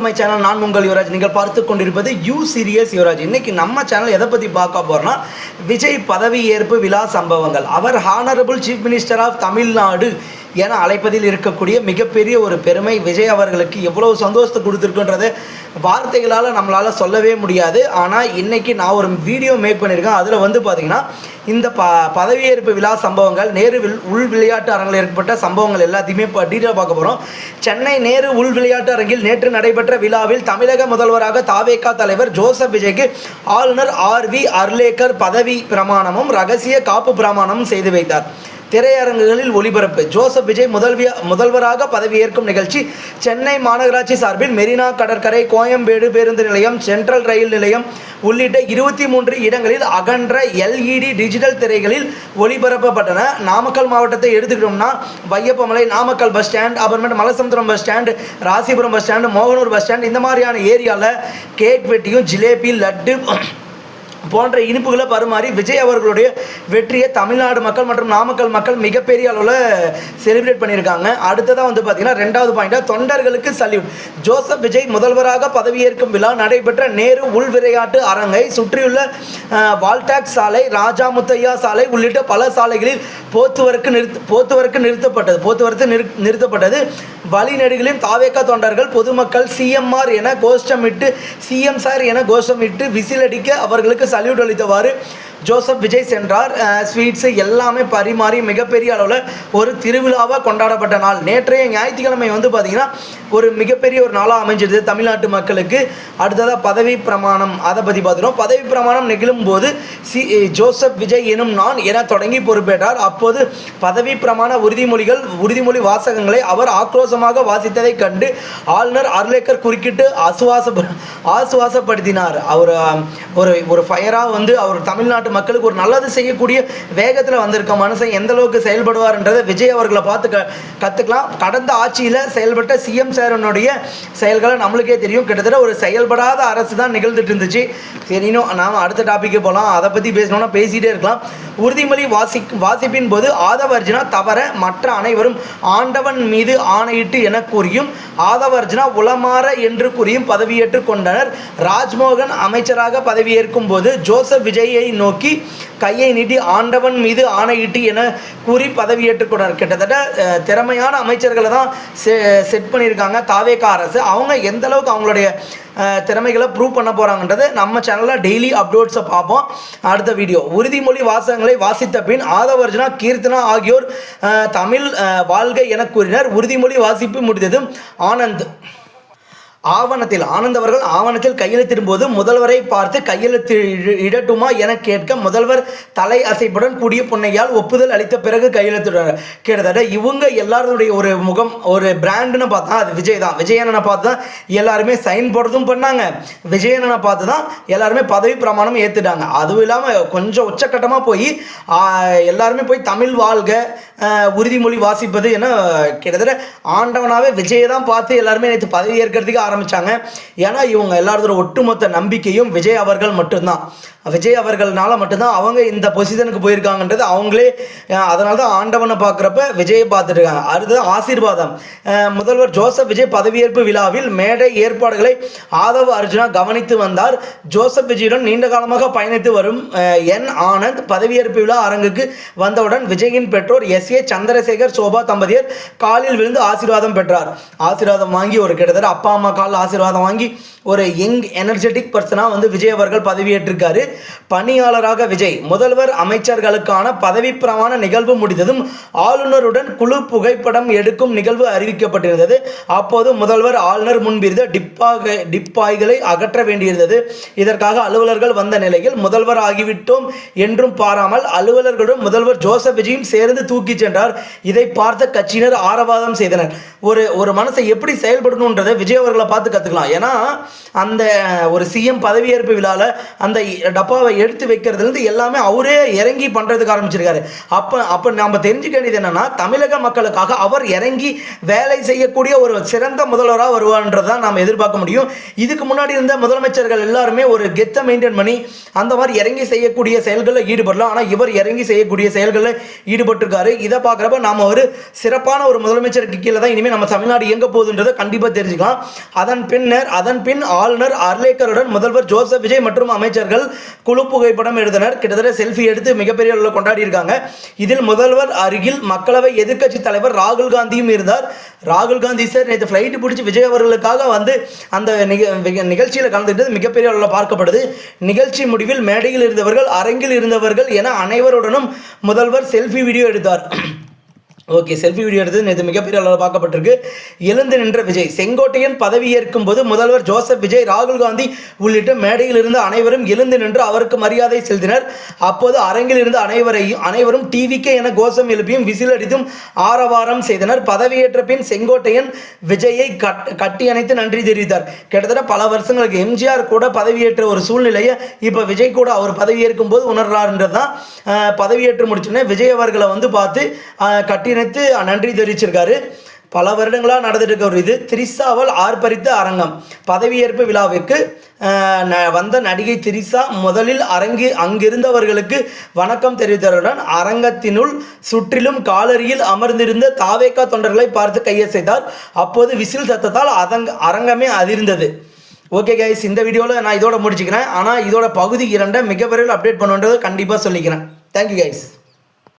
My channel நான் உங்கள் யுவராஜ். நீங்கள் பார்த்து கொண்டிருப்பது யூ சீரியஸ் யுவராஜ். இன்னைக்கு நம்ம சேனல் எதை பற்றி பார்க்க போகிறோம்னா, விஜய் பதவி ஏற்பு விழா சம்பவங்கள். அவர் honourable chief minister of Tamil Nadu என அழைப்பதில் இருக்கக்கூடிய மிகப்பெரிய ஒரு பெருமை விஜய் அவர்களுக்கு எவ்வளவு சந்தோஷத்தை கொடுத்துருக்குன்றது வார்த்தைகளால் நம்மளால் சொல்லவே முடியாது. ஆனால் இன்றைக்கி நான் ஒரு வீடியோ மேக் பண்ணியிருக்கேன். அதில் பார்த்திங்கன்னா இந்த பதவியேற்பு விழா சம்பவங்கள், நேரு உள் விளையாட்டு அரங்கில் ஏற்பட்ட சம்பவங்கள் எல்லாத்தையுமே இப்போ டீட்டெயில் பார்க்க போகிறோம். சென்னை நேரு உள் விளையாட்டு அரங்கில் நேற்று நடைபெற்ற விழாவில் தமிழக முதல்வராக தாவேகா தலைவர் ஜோசப் விஜய்க்கு ஆளுநர் ஆர்.வி. அர்லேக்கர் பதவி பிரமாணமும் ரகசிய காப்பு பிரமாணமும் செய்து வைத்தார். திரையரங்குகளில் ஒளிபரப்பு. ஜோசப் விஜய் முதல்வராக பதவியேற்கும் நிகழ்ச்சி சென்னை மாநகராட்சி சார்பில் மெரினா கடற்கரை, கோயம்பேடு பேருந்து நிலையம், சென்ட்ரல் ரயில் நிலையம் உள்ளிட்ட 23 இடங்களில் அகன்ற LED டிஜிட்டல் திரைகளில் ஒளிபரப்பப்பட்டன. நாமக்கல் மாவட்டத்தை எடுத்துக்கிட்டோம்னா வையப்பமலை, நாமக்கல் பஸ் ஸ்டாண்ட், அப்புறமேட்டு Malasamudram bus stand, Rasipuram bus stand, Mohanur bus stand, இந்த மாதிரியான ஏரியாவில் கேக் வெட்டியும் ஜிலேபி, லட்டு போன்ற இனிப்புகளை பரிமாறி விஜய் அவர்களுடைய வெற்றியை தமிழ்நாடு மக்கள் மற்றும் நாமக்கல் மக்கள் மிகப்பெரிய அளவில் செலிப்ரேட் பண்ணியிருக்காங்க. அடுத்ததாக பார்த்திங்கன்னா ரெண்டாவது பாயிண்டாக தொண்டர்களுக்கு சல்யூட். ஜோசப் விஜய் முதல்வராக பதவியேற்கும் விழா நடைபெற்ற நேரு உள் விளையாட்டு அரங்கை சுற்றியுள்ள வால்டாக்ஸ் சாலை, ராஜாமுத்தையா சாலை உள்ளிட்ட பல சாலைகளில் போக்குவரத்து நிறுத்தப்பட்டது. வழிநெடுகளிலும் தாவேகா தொண்டர்கள் பொதுமக்கள் சிஎம்ஆர் என கோஷமிட்டு, சிஎம் சார் என கோஷமிட்டு விசிலடிக்க அவர்களுக்கு சல்யூட் அளித்தவாறு ஜோசப் விஜய் சென்றார். ஸ்வீட்ஸு எல்லாமே பரிமாறி மிகப்பெரிய அளவில் ஒரு திருவிழாவாக கொண்டாடப்பட்ட நாள். நேற்றைய ஞாயிற்றுக்கிழமை பார்த்திங்கன்னா ஒரு மிகப்பெரிய ஒரு நாளாக அமைஞ்சிருது தமிழ்நாட்டு மக்களுக்கு. அடுத்ததாக பதவி பிரமாணம், அதை பற்றி பார்த்துட்டோம். பதவி பிரமாணம் நிகழும் போது ஜோசப் விஜய் எனும் நான் என தொடங்கி பொறுப்பேற்றார். அப்போது பதவி பிரமாண உறுதிமொழி வாசகங்களை அவர் ஆக்ரோஷமாக வாசித்ததை கண்டு ஆளுநர் அர்லேக்கர் குறுக்கிட்டு ஆசுவாசப்படுத்தினார். அவர் ஒரு ஃபயராக அவர் தமிழ்நாட்டு மக்களுக்கு ஒரு நல்லது செய்யக்கூடிய வேகத்தில் வந்திருக்க மனுஷன் எந்த அளவுக்கு செயல்படுவார்ன்றதை விஜய் அவர்களை பார்த்து கற்றுக்கலாம். கடந்த ஆட்சியில் செயல்பட்ட சிஎம் சாரனுடைய செயல்களை நம்மளுக்கே தெரியும். கிட்டத்தட்ட ஒரு செயல்படாத அரசு தான் நிகழ்ந்துட்டு இருந்துச்சு. சரினும் நாம் அடுத்த டாப்பிக்கு போகலாம். அதை பற்றி பேசணும்னா பேசிகிட்டே இருக்கலாம். உறுதிமொழி வாசிப்பின் போது ஆதவர்ஜுனா தவிர மற்ற அனைவரும் ஆண்டவன் மீது ஆணையிட்டு என கூறியும், ஆதவர்ஜுனா உளமாற என்று கூறியும் பதவியேற்றுக் கொண்டனர். ராஜ்மோகன் அமைச்சராக பதவியேற்கும் போது ஜோசப் விஜயை நோக்கி கையை நீட்டி ஆண்டவன் மீது ஆணையிட்டு என கூறி பதவியேற்றுக் கொண்டார். கிட்டத்தட்ட திறமையான அமைச்சர்களை தான் செட் பண்ணியிருக்காங்க தாவேகா அரசு. அவங்க எந்த அளவுக்கு அவங்களுடைய திறமைகளை ப்ரூவ் பண்ண போகிறாங்கன்றது நம்ம சேனலில் டெய்லி அப்டேட்ஸை பார்ப்போம். அடுத்த வீடியோ. உறுதிமொழி வாசகங்களை வாசித்த பின் ஆதவர்ஜுனா, கீர்த்தனா ஆகியோர் தமிழ் வாழ்க என கூறினர். உறுதிமொழி வாசிப்பு முடிந்ததும் ஆனந்த் அவர்கள் ஆவணத்தில் கையெழுத்திடும் போது முதல்வரை பார்த்து கையெழுத்து இடட்டுமா என கேட்க முதல்வர் தலை அசைப்புடன் கூடிய புன்னையால் ஒப்புதல் அளித்த பிறகு கையெழுத்திடுறாங்க. கிட்டத்தட்ட இவங்க எல்லாருடைய ஒரு முகம், ஒரு பிராண்டுன்னு பார்த்தா அது விஜய் தான். விஜயண்ணனை பார்த்து தான் எல்லாருமே சைன் போடுறதும் பண்ணாங்க. விஜயண்ணனை பார்த்து தான் எல்லாருமே பதவி பிரமாணம் ஏற்றுட்டாங்க. அதுவும் இல்லாமல் கொஞ்சம் உச்சக்கட்டமாக போய் எல்லாருமே போய் தமிழ் வாழ்க, உறுதிமொழி வாசிப்பது என கிட்டத்தட்ட ஆண்டவனாகவே விஜயை தான் பார்த்து எல்லாருமே நேற்று பதவி ஏற்கிறதுக்கு ஆரம்பித்தாங்க. ஏன்னா இவங்க எல்லாரோட ஒட்டுமொத்த நம்பிக்கையும் விஜய் அவர்கள் மட்டும்தான். விஜய் அவர்கள்னால மட்டும்தான் அவங்க இந்த பொசிஷனுக்கு போயிருக்காங்கன்றது அவங்களே. அதனால தான் ஆண்டவனை பார்க்குறப்ப விஜயை பார்த்துட்டு இருக்காங்க. அடுத்தது ஆசீர்வாதம். முதல்வர் ஜோசப் விஜய் பதவியேற்பு விழாவில் மேடை ஏற்பாடுகளை ஆதவ் அர்ஜுனா கவனித்து வந்தார். ஜோசப் விஜயுடன் நீண்ட காலமாக பயணித்து வரும் ஆனந்த் பதவியேற்பு விழா அரங்குக்கு வந்தவுடன் விஜயின் பெற்றோர் S.A. சந்திரசேகர், சோபா தம்பதியர் காலில் விழுந்து ஆசீர்வாதம் பெற்றார். ஆசீர்வாதம் வாங்கி ஒரு கிட்டத்தட்ட அப்பா அம்மா காலில் ஆசீர்வாதம் வாங்கி ஒரு யங் எனர்ஜெட்டிக் பர்சனாக விஜய் அவர்கள் பதவியேற்றிருக்காரு. பணியாளராக விஜய். முதல்வர் அமைச்சர்களுக்கான பதவி பிரமாண நிகழ்வு முடிந்ததும் ஆளுநருடன் குழு புகைப்படம் எடுக்கும் நிகழ்வு அறிவிக்கப்பட்டிருந்தது. அப்போது முதல்வர் ஆளுநர் முன்பிருந்த டிப்பாய்களை அகற்ற வேண்டியிருந்தது. இதற்காக அலுவலர்கள் வந்த நிலையில் முதல்வர் ஆகிவிட்டோம் என்றும் பாராமல் அலுவலர்களுடன் முதல்வர் ஜோசப் விஜயும் சேர்ந்து தூக்கி சென்றார். இதை பார்த்த கட்சியினர் ஆரவாதம் செய்தனர். ஒரு மனசை எப்படி செயல்படணுன்றதை விஜய் அவர்களை பார்த்து கற்றுக்கலாம். ஏன்னா அந்த ஒரு சிஎம் பதவியேற்பு விழாவில் அந்த டப்பாவை எடுத்து வைக்கிறதுலேருந்து எல்லாமே அவரே இறங்கி பண்ணுறதுக்கு ஆரம்பிச்சிருக்காரு. அப்போ நம்ம தெரிஞ்சுக்க வேண்டியது என்னென்னா, தமிழக மக்களுக்காக அவர் இறங்கி வேலை செய்யக்கூடிய ஒரு சிறந்த முதல்வராக வருவார்ன்றதான் நாம் எதிர்பார்க்க முடியும். இதுக்கு முன்னாடி இருந்த முதலமைச்சர்கள் எல்லாருமே ஒரு கெத்தை மெயின்டைன் பண்ணி அந்த மாதிரி இறங்கி செய்யக்கூடிய செயல்களில் ஈடுபடலாம். ஆனால் இவர் இறங்கி செய்யக்கூடிய செயல்களில் ஈடுபட்டிருக்காரு. இதை பார்க்குறப்ப நாம் ஒரு சிறப்பான ஒரு முதலமைச்சருக்கு கீழே தான் இனிமேல் நம்ம தமிழ்நாடு இயங்க போகுதுன்றதை கண்டிப்பாக தெரிஞ்சுக்கலாம். அதன் பின் ஆளுநர் அர்லேக்கருடன் முதல்வர் ஜோசப் விஜய் மற்றும் அமைச்சர்கள் குழு புகைப்படம் எடுத்தனர். கிட்டத்தட்ட செல்ஃபி எடுத்து மிகப்பெரிய அளவில் கொண்டாடி இருக்காங்க. இதில் முதல்வர் அருகில் மக்களவை எதிர்க்கட்சி தலைவர் ராகுல் காந்தியும் இருந்தார். ராகுல் காந்தி சார் நேற்று ஃப்ளைட்டு பிடிச்சி விஜய் அவர்களுக்காக வந்து அந்த நிகழ்ச்சியில் கலந்துக்கிட்டது மிகப்பெரிய அளவில் பார்க்கப்படுது. நிகழ்ச்சி முடிவில் மேடையில் இருந்தவர்கள், அரங்கில் இருந்தவர்கள் என அனைவருடனும் முதல்வர் செல்ஃபி வீடியோ எடுத்தார். ஓகே, செல்ஃபி வீடியோ எடுத்து நேற்று மிகப்பெரிய அளவில் பார்க்கப்பட்டிருக்கு. எழுந்து நின்ற விஜய். செங்கோட்டையன் பதவியேற்கும் போது முதல்வர் ஜோசப் விஜய், ராகுல் காந்தி உள்ளிட்ட மேடையில் இருந்த அனைவரும் எழுந்து நின்று அவருக்கு மரியாதை செலுத்தினர். அப்போது அரங்கில் இருந்த அனைவரும் டிவிக்கே என கோஷம் எழுப்பியும் விசில் அடித்தும் ஆரவாரம் செய்தனர். பதவியேற்ற பின் செங்கோட்டையன் விஜயை கட்டி அணைத்து நன்றி தெரிவித்தார். கிட்டத்தட்ட பல வருஷங்களுக்கு எம்ஜிஆர் கூட பதவியேற்ற ஒரு சூழ்நிலையை இப்போ விஜய் கூட அவர் பதவியேற்கும் போது உணர்றாருன்றது தான். பதவியேற்று முடிச்சோன்னே விஜய் அவர்களை வந்து பார்த்து கட்டி நன்றி தெரிவிச்சிருக்காரு. பல வருடங்களாக நடந்துட்டு இருக்க ஒரு இது திரிசாவால் ஆர்ப்பரித்த அரங்கம். பதவியேற்பு விழாவிற்கு வந்த நடிகை திரிசா முதலில் அங்கிருந்தவர்களுக்கு வணக்கம் தெரிவித்தவருடன் அரங்கத்தினுள் சுற்றிலும் காலரியில் அமர்ந்திருந்த தாவேகா தொண்டர்களை பார்த்து கையசைத்தார். அப்போது விசில் சத்தத்தால் அரங்கமே அதிர்ந்தது. ஓகே கைஸ், இந்த வீடியோவில் நான் இதோட முடிச்சுக்கிறேன். ஆனால் இதோட பகுதி 2 மிக விரைவில் அப்டேட் பண்ணுன்றதை கண்டிப்பாக சொல்லிக்கிறேன். Thank you guys.